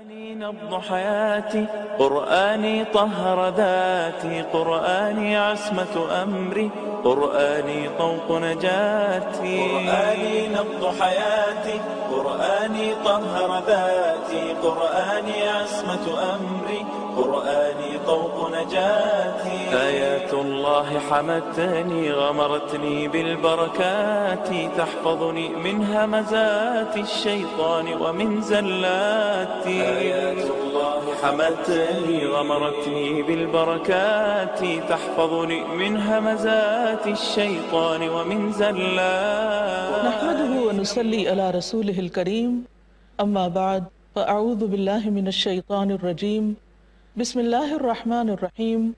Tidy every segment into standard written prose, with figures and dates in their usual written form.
قرآني نبض حياتي، قرآني طهر ذاتي، قرآني عصمة أمري، قرآني طوق نجاتي. قرآني نبض حياتي، قرآني طهر ذاتي، قرآني عصمة أمري، قرآني طوق نجاتي. آيات الله حمتني غمرتني بالبركات، تحفظني من همزات الشيطان ومن زلاتي. آيات الله حمتني غمرتني بالبركات، تحفظني من همزات الشيطان ومن زلاتي. نحمده ونصلي على رسوله الكريم، اما بعد فاعوذ بالله من الشيطان الرجيم. بسم الله الرحمن الرحيم.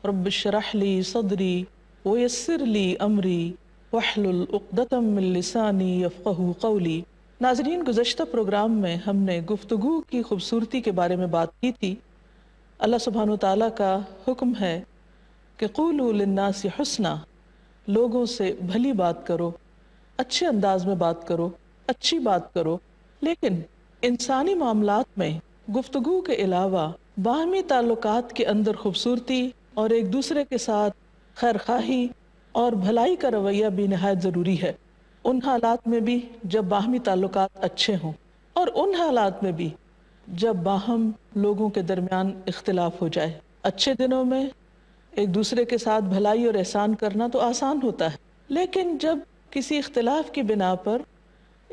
رب اشرح لي صدري ويسر لي امری واحلل عقدۃ من لسانی یفقہوا قولی. ناظرین، گزشتہ پروگرام میں ہم نے گفتگو کی خوبصورتی کے بارے میں بات کی تھی. اللہ سبحانہ وتعالیٰ کا حکم ہے کہ قولوا للناس حسنا، لوگوں سے بھلی بات کرو، اچھے انداز میں بات کرو، اچھی بات کرو. لیکن انسانی معاملات میں گفتگو کے علاوہ باہمی تعلقات کے اندر خوبصورتی اور ایک دوسرے کے ساتھ خیر خواہی اور بھلائی کا رویہ بھی نہایت ضروری ہے. ان حالات میں بھی جب باہمی تعلقات اچھے ہوں، اور ان حالات میں بھی جب باہم لوگوں کے درمیان اختلاف ہو جائے. اچھے دنوں میں ایک دوسرے کے ساتھ بھلائی اور احسان کرنا تو آسان ہوتا ہے، لیکن جب کسی اختلاف کی بنا پر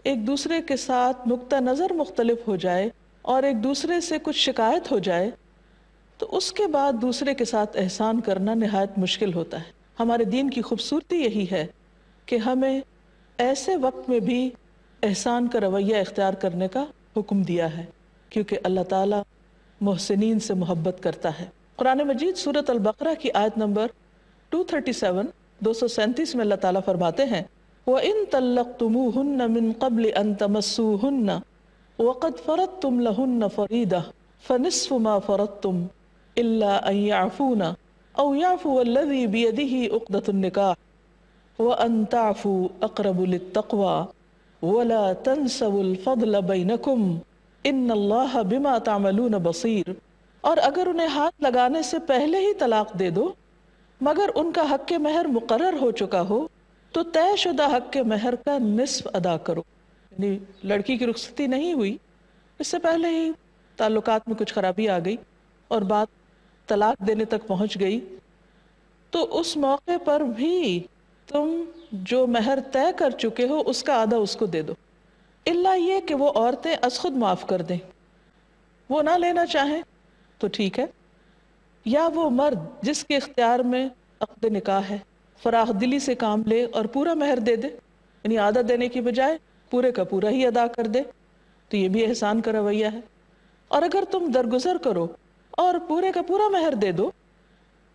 ایک دوسرے کے ساتھ نقطہ نظر مختلف ہو جائے اور ایک دوسرے سے کچھ شکایت ہو جائے تو اس کے بعد دوسرے کے ساتھ احسان کرنا نہایت مشکل ہوتا ہے. ہمارے دین کی خوبصورتی یہی ہے کہ ہمیں ایسے وقت میں بھی احسان کا رویہ اختیار کرنے کا حکم دیا ہے، کیونکہ اللہ تعالیٰ محسنین سے محبت کرتا ہے. قرآن مجید سورۃ البقرہ کی آیت نمبر 237 میں اللہ تعالیٰ فرماتے ہیں وَإِن طَلَّقْتُمُوهُنَّ مِن قَبْلِ أَن تَمَسُّوهُنَّ وَقَدْ فَرَضْتُمْ لَهُنَّ فَرِيضَةً فَنِصْفُ مَا فَرَضْتُمْ إِلَّا أَن يَعْفُونَ أَوْ يَعْفُوَ الَّذِي بِيَدِهِ عُقْدَةُ النِّكَاحِ وَأَن تَعْفُوا أَقْرَبُ لِلتَّقْوَى وَلَا تَنْسَوُا الْفَضْلَ بَيْنَكُمْ إِنَّ اللَّهَ بِمَا تَعْمَلُونَ بَصِيرٌ. اور اگر انہیں ہاتھ لگانے سے پہلے ہی طلاق دے دو مگر ان کا حق مہر مقرر ہو چکا ہو تو طے شدہ حق مہر کا نصف ادا کرو. یعنی لڑکی کی رخصتی نہیں ہوئی، اس سے پہلے ہی تعلقات میں کچھ خرابی آ گئی اور بات طلاق دینے تک پہنچ گئی، تو اس موقع پر بھی تم جو مہر طے کر چکے ہو اس کا آدھا اس کو دے دو، الا یہ کہ وہ عورتیں از خود معاف کر دیں. وہ نہ لینا چاہیں تو ٹھیک ہے، یا وہ مرد جس کے اختیار میں عقد نکاح ہے فراخ دلی سے کام لے اور پورا مہر دے دے، یعنی آدھا دینے کی بجائے پورے کا پورا ہی ادا کر دے، تو یہ بھی احسان کا رویہ ہے. اور اگر تم درگزر کرو اور پورے کا پورا مہر دے دو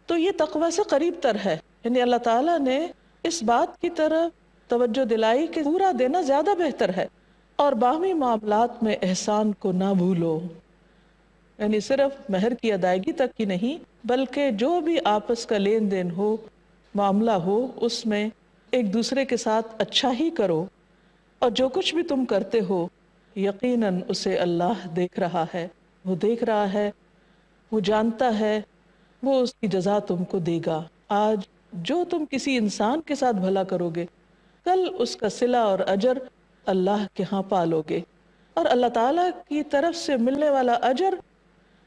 تو یہ تقوی سے قریب تر ہے. یعنی اللہ تعالیٰ نے اس بات کی طرف توجہ دلائی کہ پورا دینا زیادہ بہتر ہے. اور باہمی معاملات میں احسان کو نہ بھولو، یعنی صرف مہر کی ادائیگی تک کی نہیں بلکہ جو بھی آپس کا لین دین ہو، معاملہ ہو، اس میں ایک دوسرے کے ساتھ اچھا ہی کرو. اور جو کچھ بھی تم کرتے ہو یقیناً اسے اللہ دیکھ رہا ہے، وہ دیکھ رہا ہے، وہ جانتا ہے، وہ اس کی جزا تم کو دے گا. آج جو تم کسی انسان کے ساتھ بھلا کرو گے کل اس کا صلہ اور اجر اللہ کے ہاں پالو گے، اور اللہ تعالیٰ کی طرف سے ملنے والا اجر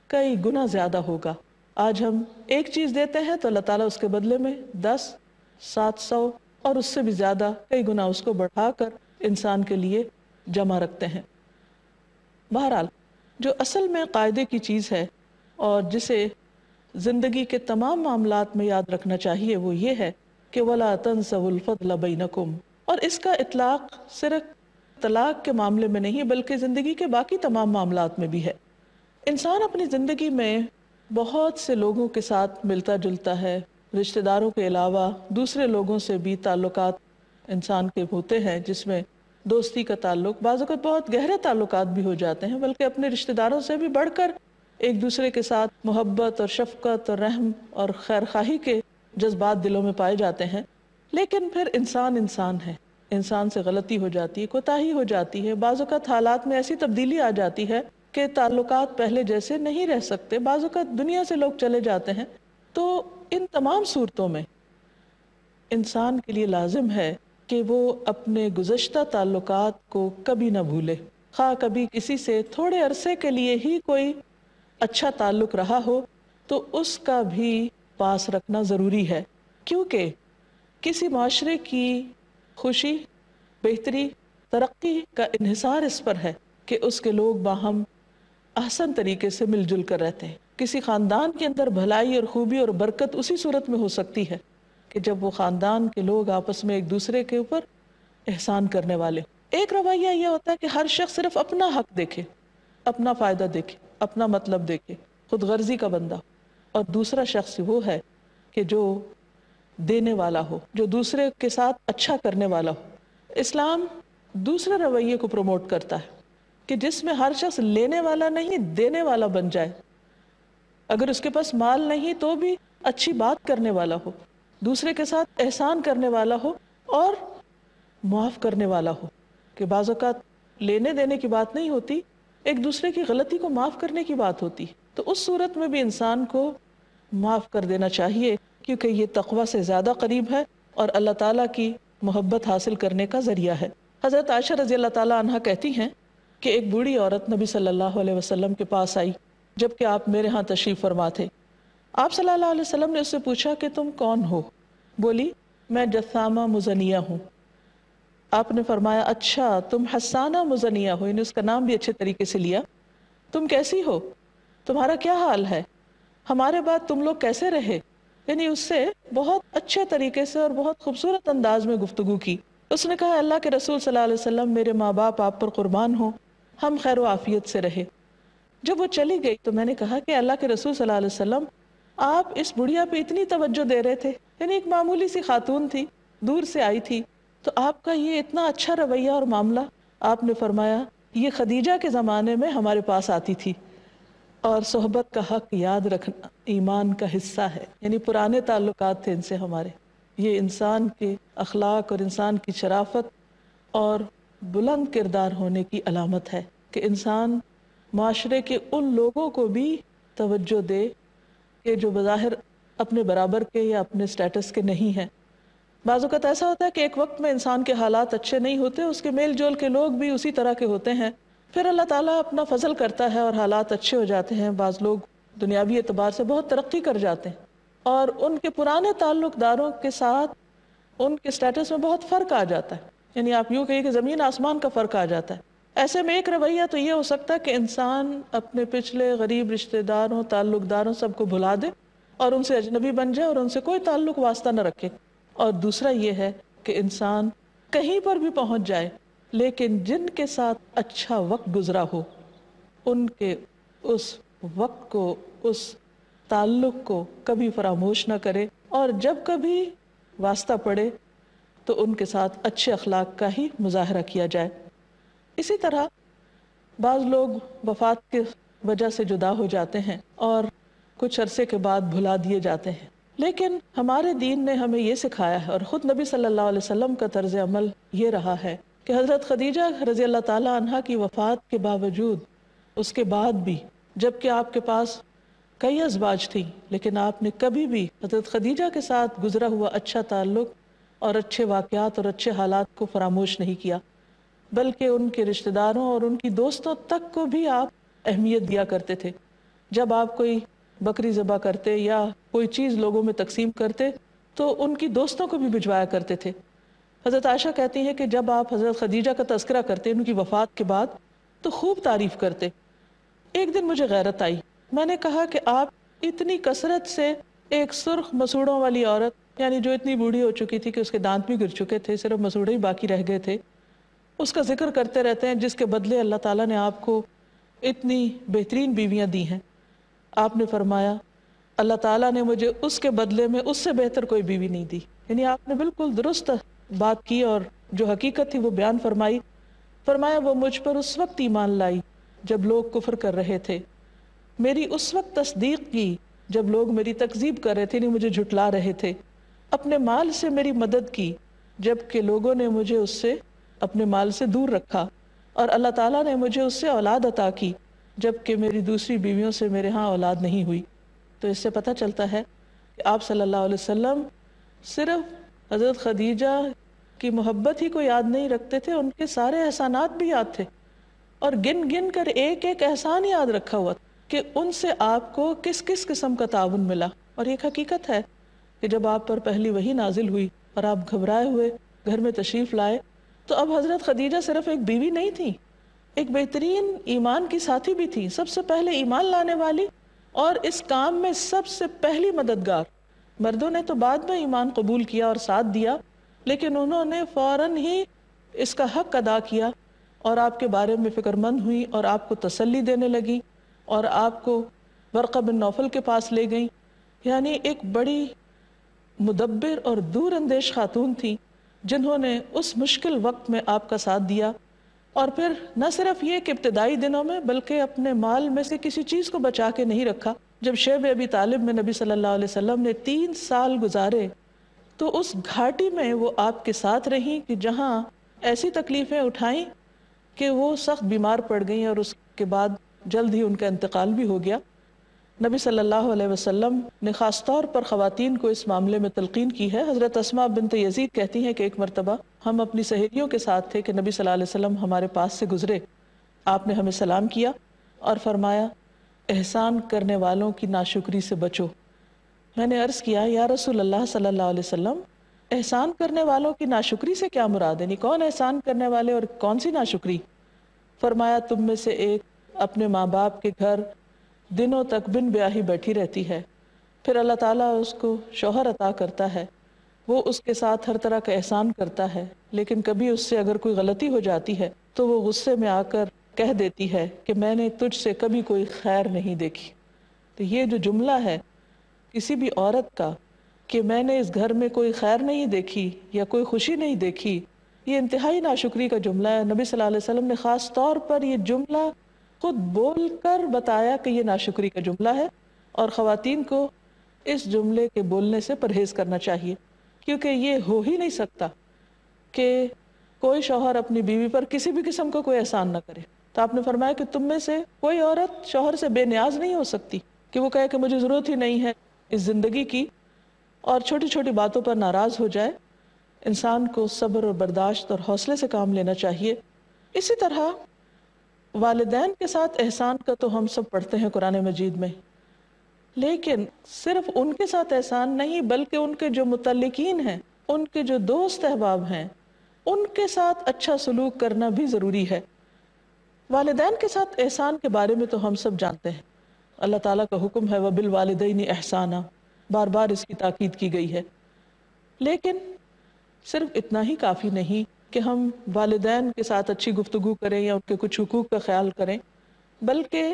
کئی گنا زیادہ ہوگا. آج ہم ایک چیز دیتے ہیں تو اللہ تعالیٰ اس کے بدلے میں 10، 700 اور اس سے بھی زیادہ کئی گنا اس کو بڑھا کر انسان کے لیے جمع رکھتے ہیں. بہرحال جو اصل میں قاعدے کی چیز ہے اور جسے زندگی کے تمام معاملات میں یاد رکھنا چاہیے وہ یہ ہے کہ وَلَا تَنْسَوُا الْفَضْلَ بَيْنَكُمْ. اور اس کا اطلاق صرف طلاق کے معاملے میں نہیں بلکہ زندگی کے باقی تمام معاملات میں بھی ہے. انسان اپنی زندگی میں بہت سے لوگوں کے ساتھ ملتا جلتا ہے، رشتہ داروں کے علاوہ دوسرے لوگوں سے بھی تعلقات انسان کے ہوتے ہیں، جس میں دوستی کا تعلق، بعض اوقات بہت گہرے تعلقات بھی ہو جاتے ہیں، بلکہ اپنے رشتہ داروں سے بھی بڑھ کر ایک دوسرے کے ساتھ محبت اور شفقت اور رحم اور خیر خواہی کے جذبات دلوں میں پائے جاتے ہیں. لیکن پھر انسان ہے، انسان سے غلطی ہو جاتی ہے، کوتاہی ہو جاتی ہے، بعض اوقات حالات میں ایسی تبدیلی آ جاتی ہے کہ تعلقات پہلے جیسے نہیں رہ سکتے، بعض اوقات دنیا سے لوگ چلے جاتے ہیں، تو ان تمام صورتوں میں انسان کے لیے لازم ہے کہ وہ اپنے گزشتہ تعلقات کو کبھی نہ بھولے، خواہ کبھی کسی سے تھوڑے عرصے کے لیے ہی کوئی اچھا تعلق رہا ہو تو اس کا بھی پاس رکھنا ضروری ہے، کیونکہ کسی معاشرے کی خوشی، بہتری، ترقی کا انحصار اس پر ہے کہ اس کے لوگ باہم احسن طریقے سے مل جل کر رہتے ہیں۔ کسی خاندان کے اندر بھلائی اور خوبی اور برکت اسی صورت میں ہو سکتی ہے کہ جب وہ خاندان کے لوگ آپس میں ایک دوسرے کے اوپر احسان کرنے والے ہوں۔ ایک رویہ یہ ہوتا ہے کہ ہر شخص صرف اپنا حق دیکھے، اپنا فائدہ دیکھے، اپنا مطلب دیکھے، خود غرضی کا بندہ، اور دوسرا شخص وہ ہے کہ جو دینے والا ہو، جو دوسرے کے ساتھ اچھا کرنے والا ہو۔ اسلام دوسرے رویے کو پروموٹ کرتا ہے کہ جس میں ہر شخص لینے والا نہیں دینے والا بن جائے، اگر اس کے پاس مال نہیں تو بھی اچھی بات کرنے والا ہو، دوسرے کے ساتھ احسان کرنے والا ہو اور معاف کرنے والا ہو، کہ بعض اوقات لینے دینے کی بات نہیں ہوتی، ایک دوسرے کی غلطی کو معاف کرنے کی بات ہوتی، تو اس صورت میں بھی انسان کو معاف کر دینا چاہیے، کیونکہ یہ تقوی سے زیادہ قریب ہے اور اللہ تعالیٰ کی محبت حاصل کرنے کا ذریعہ ہے۔ حضرت عائشہ رضی اللہ تعالیٰ عنہا کہتی ہیں کہ ایک بوڑھی عورت نبی صلی اللہ علیہ وسلم کے پاس آئی جبکہ آپ میرے ہاں تشریف فرما تھے۔ آپ صلی اللہ علیہ وسلم نے اس سے پوچھا کہ تم کون ہو؟ بولی میں جثامہ مزنیہ ہوں۔ آپ نے فرمایا اچھا تم حسانہ مزنیہ ہو، یعنی اس کا نام بھی اچھے طریقے سے لیا، تم کیسی ہو، تمہارا کیا حال ہے، ہمارے بعد تم لوگ کیسے رہے، یعنی اس سے بہت اچھے طریقے سے اور بہت خوبصورت انداز میں گفتگو کی۔ اس نے کہا اللہ کے رسول صلی اللہ علیہ وسلم میرے ماں باپ آپ پر قربان ہوں، ہم خیر و عافیت سے رہے۔ جب وہ چلی گئی تو میں نے کہا کہ اللہ کے رسول صلی اللہ علیہ وسلم آپ اس بڑھیا پہ اتنی توجہ دے رہے تھے، یعنی ایک معمولی سی خاتون تھی، دور سے آئی تھی، تو آپ کا یہ اتنا اچھا رویہ اور معاملہ۔ آپ نے فرمایا یہ خدیجہ کے زمانے میں ہمارے پاس آتی تھی، اور صحبت کا حق یاد رکھنا ایمان کا حصہ ہے، یعنی پرانے تعلقات تھے ان سے ہمارے۔ یہ انسان کے اخلاق اور انسان کی شرافت اور بلند کردار ہونے کی علامت ہے کہ انسان معاشرے کے ان لوگوں کو بھی توجہ دے کہ جو بظاہر اپنے برابر کے یا اپنے سٹیٹس کے نہیں ہیں۔ بعض اوقات ایسا ہوتا ہے کہ ایک وقت میں انسان کے حالات اچھے نہیں ہوتے، اس کے میل جول کے لوگ بھی اسی طرح کے ہوتے ہیں، پھر اللہ تعالیٰ اپنا فضل کرتا ہے اور حالات اچھے ہو جاتے ہیں۔ بعض لوگ دنیاوی اعتبار سے بہت ترقی کر جاتے ہیں اور ان کے پرانے تعلق داروں کے ساتھ ان کے سٹیٹس میں بہت فرق آ جاتا ہے، یعنی آپ یوں کہیے کہ زمین آسمان کا فرق آ جاتا ہے۔ ایسے میں ایک رویہ تو یہ ہو سکتا ہے کہ انسان اپنے پچھلے غریب رشتہ داروں، تعلق داروں سب کو بھلا دے اور ان سے اجنبی بن جائے اور ان سے کوئی تعلق واسطہ نہ رکھے، اور دوسرا یہ ہے کہ انسان کہیں پر بھی پہنچ جائے لیکن جن کے ساتھ اچھا وقت گزرا ہو ان کے اس وقت کو، اس تعلق کو کبھی فراموش نہ کرے، اور جب کبھی واسطہ پڑے تو ان کے ساتھ اچھے اخلاق کا ہی مظاہرہ کیا جائے۔ اسی طرح بعض لوگ وفات کی وجہ سے جدا ہو جاتے ہیں اور کچھ عرصے کے بعد بھلا دیے جاتے ہیں، لیکن ہمارے دین نے ہمیں یہ سکھایا ہے اور خود نبی صلی اللہ علیہ وسلم کا طرز عمل یہ رہا ہے کہ حضرت خدیجہ رضی اللہ تعالیٰ عنہا کی وفات کے باوجود، اس کے بعد بھی، جبکہ آپ کے پاس کئی ازواج تھیں، لیکن آپ نے کبھی بھی حضرت خدیجہ کے ساتھ گزرا ہوا اچھا تعلق اور اچھے واقعات اور اچھے حالات کو فراموش نہیں کیا، بلکہ ان کے رشتہ داروں اور ان کی دوستوں تک کو بھی آپ اہمیت دیا کرتے تھے۔ جب آپ کوئی بکری ذبح کرتے یا کوئی چیز لوگوں میں تقسیم کرتے تو ان کی دوستوں کو بھی بھجوایا کرتے تھے۔ حضرت عائشہ کہتی ہیں کہ جب آپ حضرت خدیجہ کا تذکرہ کرتے ان کی وفات کے بعد تو خوب تعریف کرتے۔ ایک دن مجھے غیرت آئی، میں نے کہا کہ آپ اتنی کثرت سے ایک سرخ مسوڑوں والی عورت، یعنی جو اتنی بوڑھی ہو چکی تھی کہ اس کے دانت بھی گر چکے تھے، صرف مسوڑے ہی باقی رہ گئے تھے، اس کا ذکر کرتے رہتے ہیں جس کے بدلے اللہ تعالیٰ نے آپ کو اتنی بہترین بیویاں دی ہیں۔ آپ نے فرمایا اللہ تعالیٰ نے مجھے اس کے بدلے میں اس سے بہتر کوئی بیوی نہیں دی، یعنی آپ نے بالکل درست بات کی اور جو حقیقت تھی وہ بیان فرمائی۔ فرمایا وہ مجھ پر اس وقت ایمان لائی جب لوگ کفر کر رہے تھے، میری اس وقت تصدیق کی جب لوگ میری تکذیب کر رہے تھے، نہیں مجھے جھٹلا رہے تھے، اپنے مال سے میری مدد کی جبکہ لوگوں نے مجھے اس سے اپنے مال سے دور رکھا، اور اللہ تعالیٰ نے مجھے اس سے اولاد عطا کی جبکہ میری دوسری بیویوں سے میرے ہاں اولاد نہیں ہوئی۔ تو اس سے پتہ چلتا ہے کہ آپ صلی اللہ علیہ وسلم صرف حضرت خدیجہ کی محبت ہی کو یاد نہیں رکھتے تھے، ان کے سارے احسانات بھی یاد تھے، اور گن گن کر ایک ایک احسان یاد رکھا ہوا کہ ان سے آپ کو کس کس قسم کا تعاون ملا۔ اور ایک حقیقت ہے کہ جب آپ پر پہلی وحی نازل ہوئی اور آپ گھبرائے ہوئے گھر میں تشریف لائے، تو اب حضرت خدیجہ صرف ایک بیوی نہیں تھی، ایک بہترین ایمان کی ساتھی بھی تھی، سب سے پہلے ایمان لانے والی اور اس کام میں سب سے پہلی مددگار۔ مردوں نے تو بعد میں ایمان قبول کیا اور ساتھ دیا، لیکن انہوں نے فوراً ہی اس کا حق ادا کیا اور آپ کے بارے میں فکر مند ہوئی اور آپ کو تسلی دینے لگی اور آپ کو ورقہ بن نوفل کے پاس لے گئیں۔ یعنی ایک بڑی مدبر اور دور اندیش خاتون تھی جنہوں نے اس مشکل وقت میں آپ کا ساتھ دیا، اور پھر نہ صرف یہ کہ ابتدائی دنوں میں بلکہ اپنے مال میں سے کسی چیز کو بچا کے نہیں رکھا۔ جب شیب ابی طالب میں نبی صلی اللہ علیہ وسلم نے 3 سال گزارے تو اس گھاٹی میں وہ آپ کے ساتھ رہیں کہ جہاں ایسی تکلیفیں اٹھائیں کہ وہ سخت بیمار پڑ گئیں اور اس کے بعد جلد ہی ان کا انتقال بھی ہو گیا۔ نبی صلی اللہ علیہ وسلم نے خاص طور پر خواتین کو اس معاملے میں تلقین کی ہے۔ حضرت اسماء بنت یزید کہتی ہیں کہ ایک مرتبہ ہم اپنی سہیلیوں کے ساتھ تھے کہ نبی صلی اللہ علیہ وسلم ہمارے پاس سے گزرے، آپ نے ہمیں سلام کیا اور فرمایا احسان کرنے والوں کی ناشکری سے بچو۔ میں نے عرض کیا یا رسول اللہ صلی اللہ علیہ وسلم، احسان کرنے والوں کی ناشکری سے کیا مراد ہے؟ کون احسان کرنے والے اور کون سی ناشکری؟ فرمایا تم میں سے ایک اپنے ماں باپ کے گھر دنوں تک بن بیاہی بیٹھی رہتی ہے، پھر اللہ تعالیٰ اس کو شوہر عطا کرتا ہے، وہ اس کے ساتھ ہر طرح کا احسان کرتا ہے، لیکن کبھی اس سے اگر کوئی غلطی ہو جاتی ہے تو وہ غصے میں آ کر کہہ دیتی ہے کہ میں نے تجھ سے کبھی کوئی خیر نہیں دیکھی۔ تو یہ جو جملہ ہے کسی بھی عورت کا کہ میں نے اس گھر میں کوئی خیر نہیں دیکھی یا کوئی خوشی نہیں دیکھی، یہ انتہائی ناشکری کا جملہ ہے۔ نبی صلی اللہ علیہ وسلم نے خاص طور پر یہ جملہ خود بول کر بتایا کہ یہ ناشکری کا جملہ ہے، اور خواتین کو اس جملے کے بولنے سے پرہیز کرنا چاہیے، کیونکہ یہ ہو ہی نہیں سکتا کہ کوئی شوہر اپنی بیوی پر کسی بھی قسم کا کوئی احسان نہ کرے۔ تو آپ نے فرمایا کہ تم میں سے کوئی عورت شوہر سے بے نیاز نہیں ہو سکتی کہ وہ کہے کہ مجھے ضرورت ہی نہیں ہے اس زندگی کی، اور چھوٹی چھوٹی باتوں پر ناراض ہو جائے۔ انسان کو صبر اور برداشت اور حوصلے سے کام لینا چاہیے۔ اسی طرح والدین کے ساتھ احسان کا تو ہم سب پڑھتے ہیں قرآن مجید میں، لیکن صرف ان کے ساتھ احسان نہیں بلکہ ان کے جو متعلقین ہیں، ان کے جو دوست احباب ہیں، ان کے ساتھ اچھا سلوک کرنا بھی ضروری ہے۔ والدین کے ساتھ احسان کے بارے میں تو ہم سب جانتے ہیں، اللہ تعالیٰ کا حکم ہے وَبِالْوَالِدَيْنِ احسانا، بار بار اس کی تاکید کی گئی ہے، لیکن صرف اتنا ہی کافی نہیں کہ ہم والدین کے ساتھ اچھی گفتگو کریں یا ان کے کچھ حقوق کا خیال کریں، بلکہ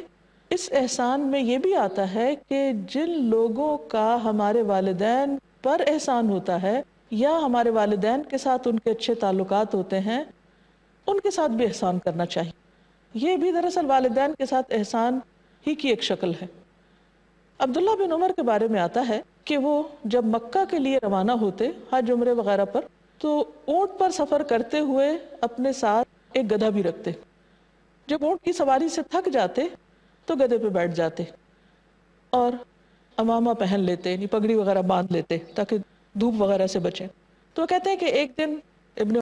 اس احسان میں یہ بھی آتا ہے کہ جن لوگوں کا ہمارے والدین پر احسان ہوتا ہے یا ہمارے والدین کے ساتھ ان کے اچھے تعلقات ہوتے ہیں، ان کے ساتھ بھی احسان کرنا چاہیے۔ یہ بھی دراصل والدین کے ساتھ احسان ہی کی ایک شکل ہے۔ عبداللہ بن عمر کے بارے میں آتا ہے کہ وہ جب مکہ کے لیے روانہ ہوتے حج عمرے وغیرہ پر، تو اونٹ پر سفر کرتے ہوئے اپنے ساتھ ایک گدھا بھی رکھتے۔ جب اونٹ کی سواری سے تھک جاتے تو گدھے پہ بیٹھ جاتے اور امامہ پہن لیتے، یعنی پگڑی وغیرہ باندھ لیتے تاکہ دھوپ وغیرہ سے بچیں۔ تو وہ کہتے ہیں کہ ایک دن ابن